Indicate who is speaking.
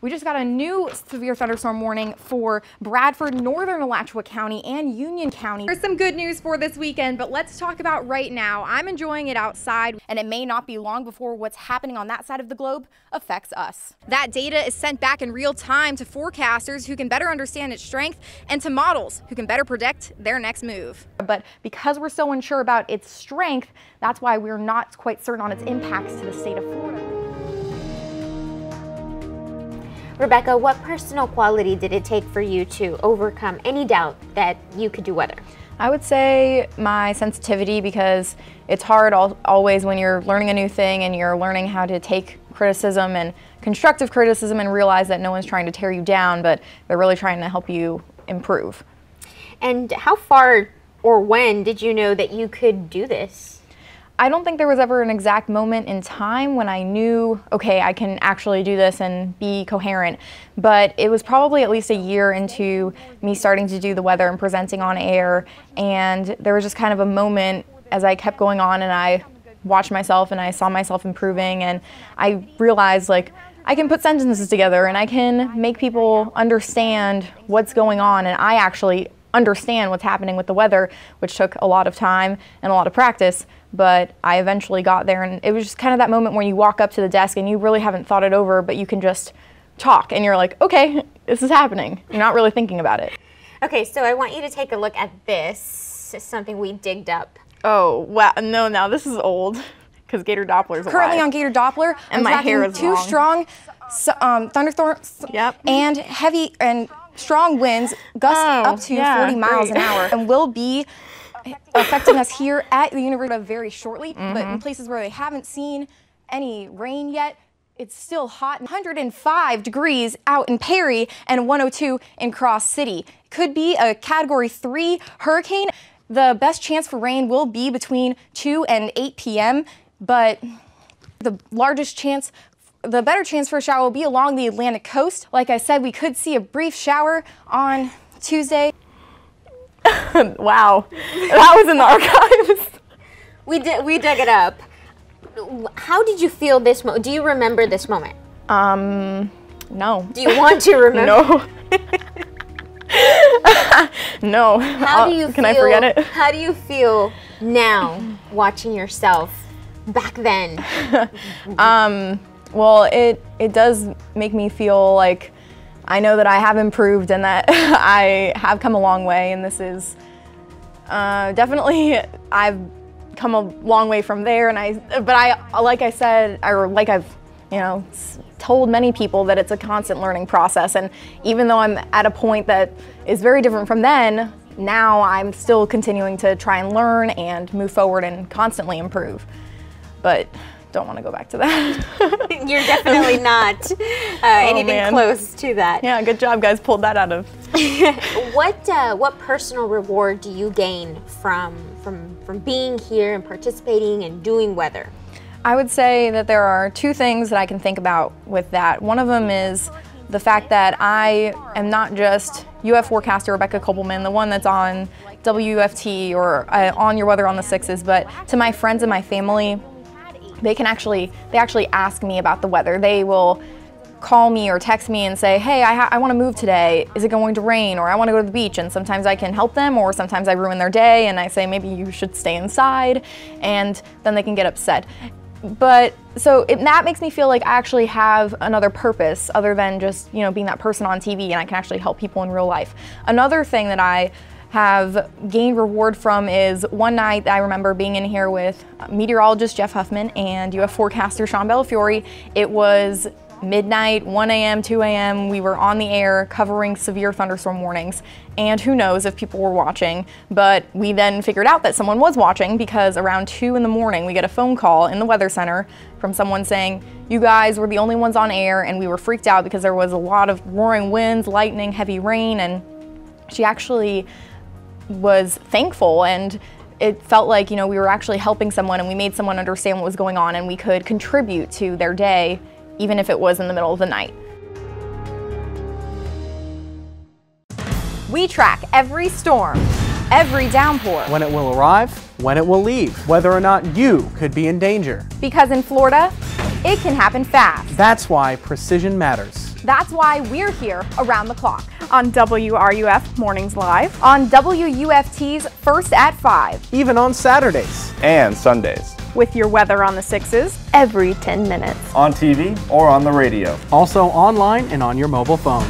Speaker 1: We just got a new severe thunderstorm warning for Bradford, northern Alachua County, and Union County. There's some good news for this weekend, but let's talk about right now. I'm enjoying it outside, and it may not be long before what's happening on that side of the globe affects us. That data is sent back in real time to forecasters who can better understand its strength and to models who can better predict their next move. But because we're so unsure about its strength, that's why we're not quite certain on its impacts to the state of Florida.
Speaker 2: Rebecca, what personal quality did it take for you to overcome any doubt that you could do weather?
Speaker 1: I would say my sensitivity, because it's hard always when you're learning a new thing and you're learning how to take criticism and constructive criticism and realize that no one's trying to tear you down, but they're really trying to help you improve.
Speaker 2: And how far or when did you know that you could do this?
Speaker 1: I don't think there was ever an exact moment in time when I knew, okay, I can actually do this and be coherent, but it was probably at least a year into me starting to do the weather and presenting on air, and there was just kind of a moment as I kept going on and I watched myself and I saw myself improving, and I realized, like, I can put sentences together and I can make people understand what's going on, and I actually understand what's happening with the weather, which took a lot of time and a lot of practice, but I eventually got there, and it was just kind of that moment where you walk up to the desk and you really haven't thought it over, but you can just talk and you're like, okay, this is happening. You're not really thinking about it.
Speaker 2: Okay, so I want you to take a look at this. It's something we digged up.
Speaker 1: Oh, wow. No, now this is old because Gator Doppler's currently on Gator Doppler, and my hair is two strong thunderstorms and heavy and strong winds gusting up to 40 miles an hour, and will be affecting us here at the University very shortly, but in places where they haven't seen any rain yet, it's still hot. 105 degrees out in Perry and 102 in Cross City. Could be a Category 3 hurricane. The best chance for rain will be between 2 and 8 p.m., but the better chance for a shower will be along the Atlantic coast. Like I said, we could see a brief shower on Tuesday. Wow, that was in the archives.
Speaker 2: We dug it up. How did you feel this moment? Do you remember this moment?
Speaker 1: No.
Speaker 2: Do you want to remember?
Speaker 1: No. No.
Speaker 2: How do you feel?
Speaker 1: Can I forget it?
Speaker 2: How do you feel now watching yourself back then?
Speaker 1: Well, it does make me feel like I know that I have improved and that I have come a long way, and this is definitely, I've come a long way from there, and like I said, or like I've, told many people, that it's a constant learning process, and even though I'm at a point that is very different from then, now I'm still continuing to try and learn and move forward and constantly improve, but don't want to go back to that.
Speaker 2: You're definitely not anything close to that.
Speaker 1: Yeah, good job, guys. Pulled that out of.
Speaker 2: What personal reward do you gain from being here and participating and doing weather?
Speaker 1: I would say that there are two things that I can think about with that. One of them is the fact that I am not just UF Forecaster Rebecca Kopelman, the one that's on WFT or on Your Weather on the 6s, but to my friends and my family, they actually ask me about the weather. They will call me or text me and say, hey, I want to move today. Is it going to rain? Or I want to go to the beach. And sometimes I can help them, or sometimes I ruin their day and I say, maybe you should stay inside, and then they can get upset. But so that makes me feel like I actually have another purpose other than just, being that person on TV, and I can actually help people in real life. Another thing that I have gained reward from is one night I remember being in here with meteorologist Jeff Huffman and UF forecaster Sean Bellafiore. It was midnight, 1 a.m., 2 a.m. We were on the air covering severe thunderstorm warnings, and who knows if people were watching, but we then figured out that someone was watching, because around 2 in the morning we get a phone call in the Weather Center from someone saying, you guys were the only ones on air, and we were freaked out because there was a lot of roaring winds, lightning, heavy rain, and she actually was thankful, and it felt like, we were actually helping someone, and we made someone understand what was going on, and we could contribute to their day, even if it was in the middle of the night. We track every storm, every downpour.
Speaker 3: When it will arrive, when it will leave, whether or not you could be in danger.
Speaker 1: Because in Florida, it can happen fast.
Speaker 3: That's why precision matters.
Speaker 1: That's why we're here around the clock.
Speaker 4: On WRUF Mornings Live.
Speaker 1: On WUFT's First at 5.
Speaker 3: Even on Saturdays.
Speaker 5: And Sundays.
Speaker 4: With your weather on the 6s every 10 minutes.
Speaker 5: On TV or on the radio.
Speaker 3: Also online and on your mobile phone.